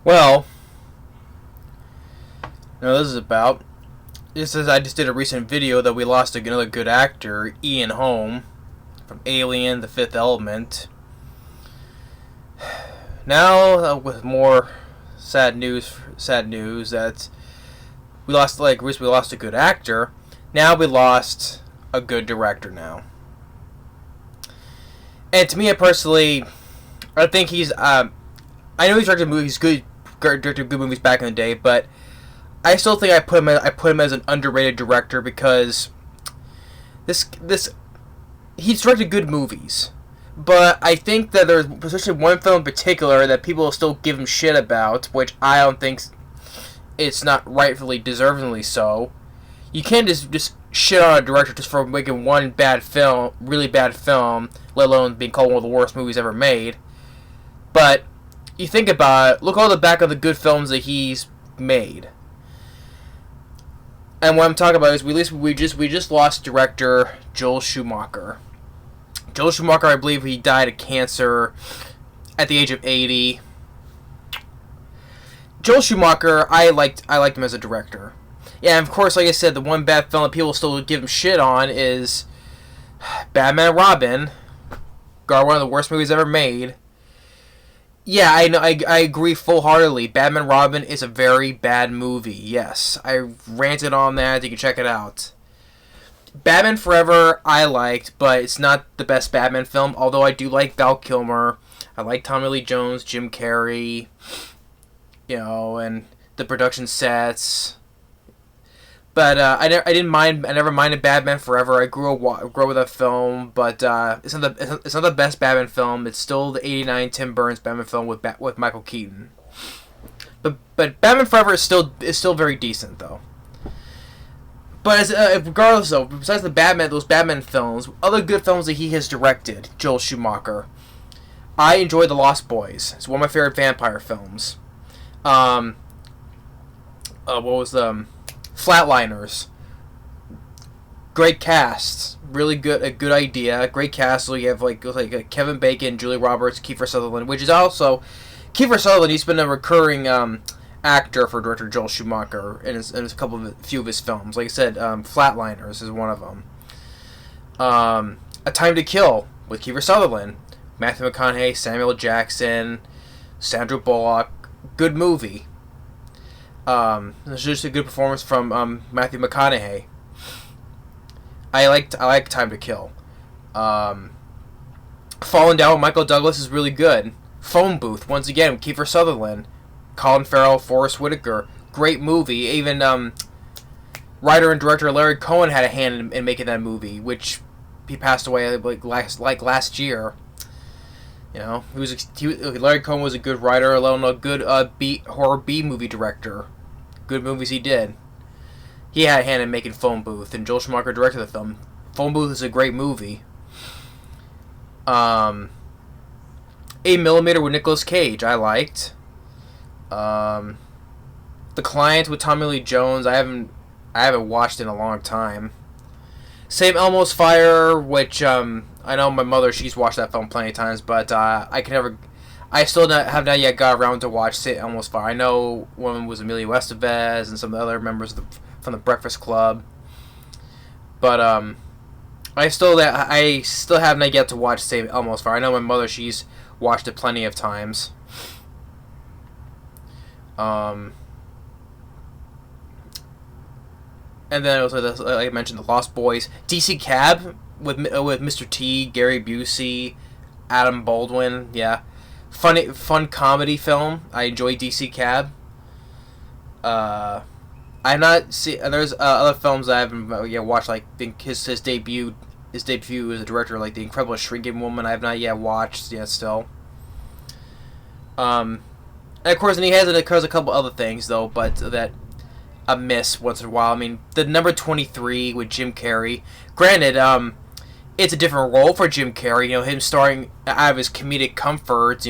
Well, this is about. This is I just did a recent video that we lost another good actor, Ian Holm, from Alien: The Fifth Element. Now, with more sad news that we lost. We lost a good actor. Now we lost a good director. Now, and to me, I think he's. I know he's directed movies, directed good movies back in the day, but I still think I put him as an underrated director because he's directed good movies, but I think that there's especially one film in particular that people still give him shit about, which I don't think it's not rightfully, deservingly so. You can't just shit on a director just for making one bad film, really bad film, let alone being called one of the worst movies ever made. But you think about it, look all the back of the good films that he's made. And what I'm talking about is we just lost director Joel Schumacher. Joel Schumacher, I believe he died of cancer at the age of 80. Joel Schumacher, I liked him as a director. Yeah, and of course, like I said, the one bad film that people still give him shit on is Batman and Robin. One of the worst movies ever made. Yeah, I know. I agree full-heartedly. Batman and Robin is a very bad movie. Yes, I ranted on that. You can check it out. Batman Forever, I liked, but it's not the best Batman film. Although I do like Val Kilmer, I like Tommy Lee Jones, Jim Carrey, and the production sets. But I never minded Batman Forever. I grew with that film, but it's not the best Batman film. It's still the '89 Tim Burns Batman film with Michael Keaton. But Batman Forever is still very decent though. But regardless though, besides those Batman films, other good films that he has directed, Joel Schumacher. I enjoy The Lost Boys. It's one of my favorite vampire films. What was Flatliners. Great cast, really good, a good idea, great cast. So you have like Kevin Bacon, Julia Roberts, Kiefer Sutherland, which is also Kiefer Sutherland. He's been a recurring actor for director Joel Schumacher in a few of his films. Like I said, Flatliners is one of them. A Time to Kill with Kiefer Sutherland, Matthew McConaughey, Samuel Jackson, Sandra Bullock. Good movie. It's just a good performance from Matthew McConaughey. I like Time to Kill. Falling Down with Michael Douglas is really good. Phonebooth, once again, Kiefer Sutherland, Colin Farrell, Forrest Whitaker, great movie. Even writer and director Larry Cohen had a hand in making that movie, which he passed away last year. Larry Cohen was a good writer, alone a good horror B movie director. Good movies he did. He had a hand in making Phonebooth, and Joel Schumacher directed the film. Phonebooth is a great movie. 8mm with Nicolas Cage, I liked. The Client with Tommy Lee Jones, I haven't watched in a long time. St. Elmo's Fire, which I know my mother, she's watched that film plenty of times, but I still have not yet got around to watch St. Elmo's Fire. I know one of them was Emilio Estevez and some of the other members from the Breakfast Club, but I still have not yet to watch St. Elmo's Fire. I know my mother, she's watched it plenty of times. And then also, like I mentioned, The Lost Boys, DC Cab with Mr. T, Gary Busey, Adam Baldwin. Yeah, fun comedy film. I enjoy DC Cab. I've not seen. There's other films I haven't watched. Like his debut as a director, like The Incredible Shrinking Woman. I have not yet watched yet. Still. And of course, he has a couple other things though, but that I miss once in a while. I mean, the number 23 with Jim Carrey. Granted, it's a different role for Jim Carrey. Him starring out of his comedic comforts.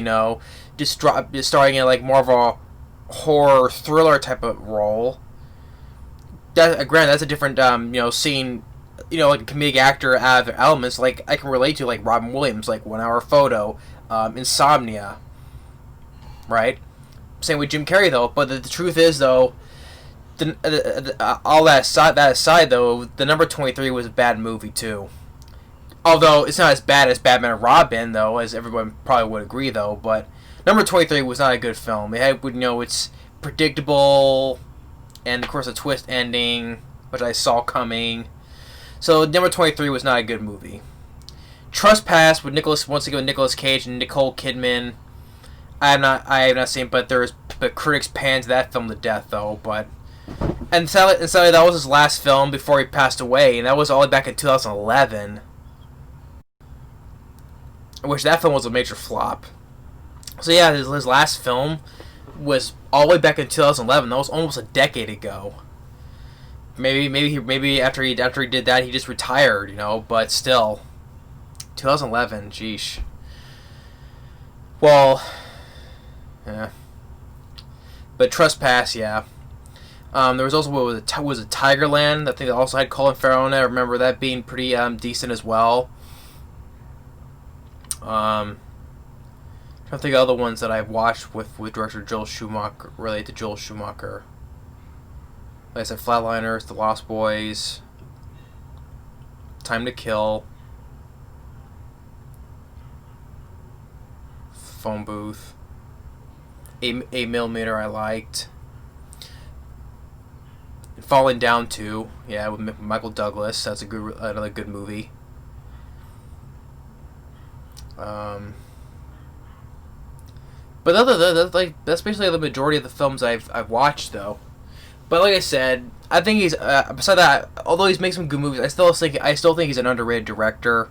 Just starring in like more of a horror thriller type of role. Granted, that's a different seeing like a comedic actor out of their elements. Like I can relate to like Robin Williams, like 1 Hour Photo, Insomnia, right? Same with Jim Carrey though. But the truth is though, all that aside though, the number 23 was a bad movie too. Although it's not as bad as Batman and Robin though, as everyone probably would agree though. But number 23 was not a good film. It had, it's predictable, and of course a twist ending, which I saw coming. So number 23 was not a good movie. Trespass with once again with Nicolas Cage and Nicole Kidman. I have not seen, but critics panned that film to death though. And sadly, that was his last film before he passed away, and that was all the way back in 2011. Which that film was a major flop. So yeah, his last film was all the way back in 2011. That was almost a decade ago. Maybe after he did that, he just retired, But still, 2011, sheesh. Well, yeah. But Trespass, yeah. There was also what was it, Tigerland? I think that also had Colin Farrell in it. I remember that being pretty decent as well. I'm trying to think of other ones that I've watched with director Joel Schumacher, related to Joel Schumacher. Like I said, Flatliners, The Lost Boys, Time to Kill, Phonebooth, 8mm I liked, Falling Down 2, yeah, with Michael Douglas. That's another good movie. But that's basically the majority of the films I've watched though. But like I said, I think he's beside that, although he's made some good movies, I still think he's an underrated director.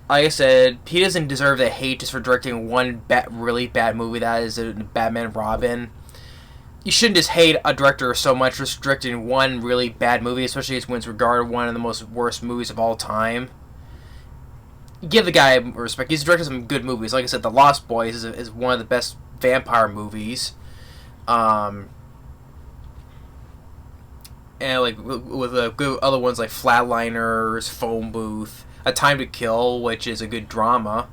Like I said, he doesn't deserve the hate just for directing one really bad movie, that is Batman and Robin. You shouldn't just hate a director so much for directing one really bad movie, especially when it's regarded one of the most worst movies of all time. Give the guy respect. He's directed some good movies. Like I said, The Lost Boys is one of the best vampire movies. And like with good other ones like Flatliners, Phonebooth, A Time to Kill, which is a good drama.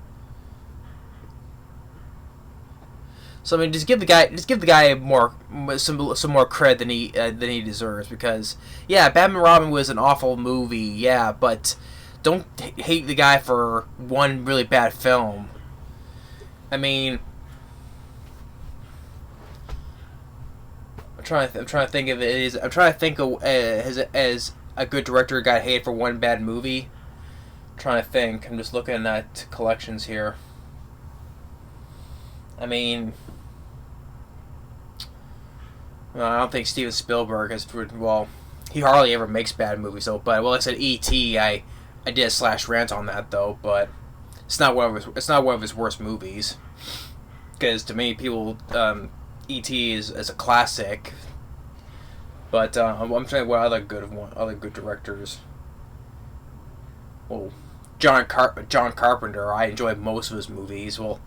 So I mean, just give the guy some more cred than he deserves, because yeah, Batman and Robin was an awful movie, yeah, but don't hate the guy for one really bad film. I mean, I'm trying to think of it as a good director got hated for one bad movie. I'm trying to think. I'm just looking at collections here. I mean, I don't think Steven Spielberg has. Well, he hardly ever makes bad movies though. But I said E.T. I did a slash rant on that though, but it's not one of his worst movies. Because to me, E.T. is a classic. But I'm trying what other good directors. Well, John Carpenter. I enjoy most of his movies. Well,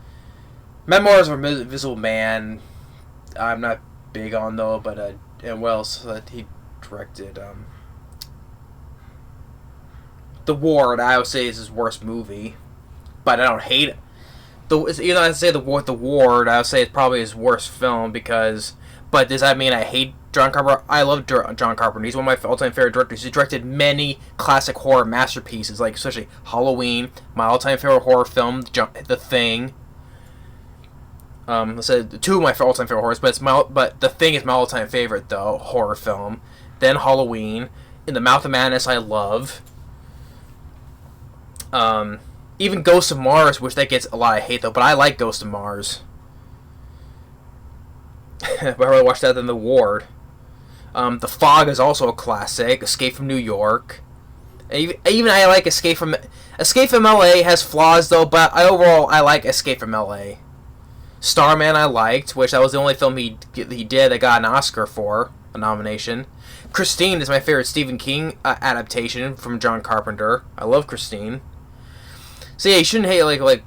Memoirs of a Invisible Man, I'm not big on though. But and what else that he directed? The Ward, I would say, is his worst movie, but I don't hate it. I say the Ward, I would say it's probably his worst film because. But does that mean I hate John Carpenter? I love John Carpenter. He's one of my all-time favorite directors. He directed many classic horror masterpieces, like especially Halloween, my all-time favorite horror film, The Thing. I said two of my all-time favorite horrors, but The Thing is my all-time favorite though horror film. Then Halloween, In the Mouth of Madness, I love. Even Ghost of Mars, which that gets a lot of hate though, but I like Ghost of Mars. But I'd rather watch that than The Ward. The Fog is also a classic. Escape from New York. Even I like Escape from LA has flaws though, but overall I like Escape from LA. Starman I liked, which that was the only film he did that got an Oscar for, a nomination. Christine is my favorite Stephen King adaptation from John Carpenter. I love Christine. So yeah, you shouldn't hate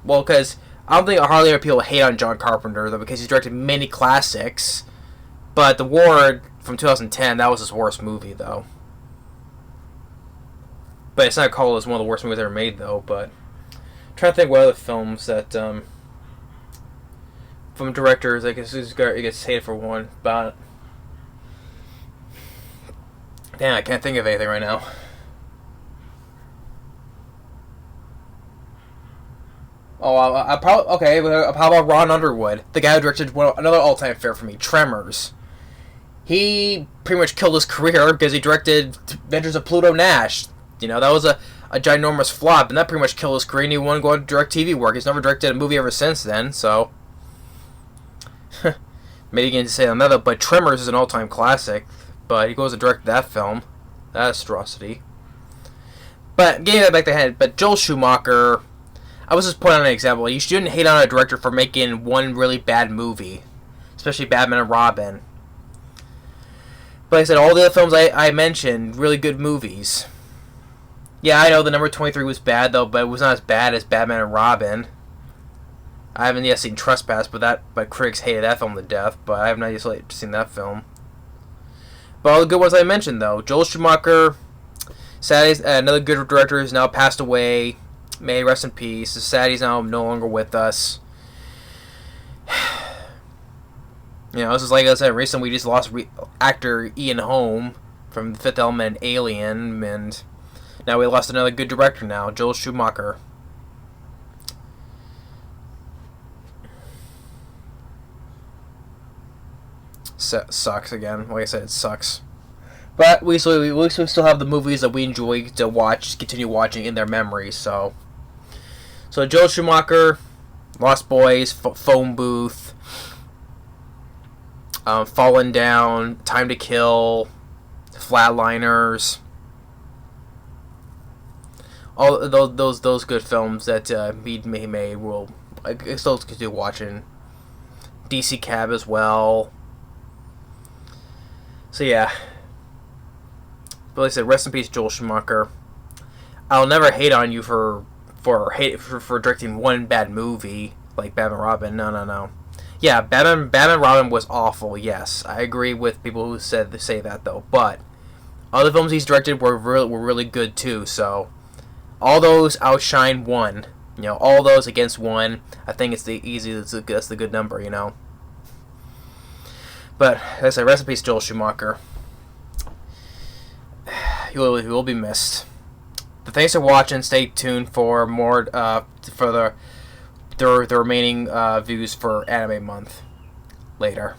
because I don't think hardly ever people hate on John Carpenter though, because he's directed many classics. But The Ward from 2010, that was his worst movie though. But it's not called as one of the worst movies ever made though. But I'm trying to think what other films that from directors, I guess it gets hated for one. But damn, I can't think of anything right now. Oh, I probably okay. How about Ron Underwood, the guy who directed another all-time favorite for me, Tremors? He pretty much killed his career because he directed Adventures of Pluto Nash. You know, that was a ginormous flop, and that pretty much killed his career, and he wanted to go on to direct TV work. He's never directed a movie ever since then, so maybe you can say another, but Tremors is an all-time classic, but he goes to direct that film. That atrocity. But getting that back to head, but Joel Schumacher, I was just pointing out an example. You shouldn't hate on a director for making one really bad movie, especially Batman and Robin. But like I said, all the other films I mentioned, really good movies. Yeah, I know the number 23 was bad, though, but it was not as bad as Batman and Robin. I haven't yet seen Trespass, but critics hated that film to death, but I have not yet seen that film. But all the good ones I mentioned, though. Joel Schumacher, sadly, another good director, has now passed away. May he rest in peace. Sad he's now no longer with us. You know, this is like I said, recently we just lost actor Ian Holm from The Fifth Element and Alien, and now we lost another good director now, Joel Schumacher. Sucks again. Like I said, it sucks. But we still have the movies that we enjoy to watch, continue watching in their memories. So Joel Schumacher, Lost Boys, Phonebooth, Fallen Down, Time to Kill, Flatliners, all those good films that he made. I still continue watching. DC Cab as well. So yeah. But like I said, rest in peace, Joel Schumacher. I'll never hate on you for directing one bad movie like Batman Robin. No. Yeah, Batman Robin was awful. Yes, I agree with people who say that though. But other films he's directed were really good too. So all those outshine one. You know, all those against one. I think that's the good number. You know. But as I said, rest in peace, Joel Schumacher. He will be missed. But thanks for watching. Stay tuned for more for the remaining views for Anime Month later.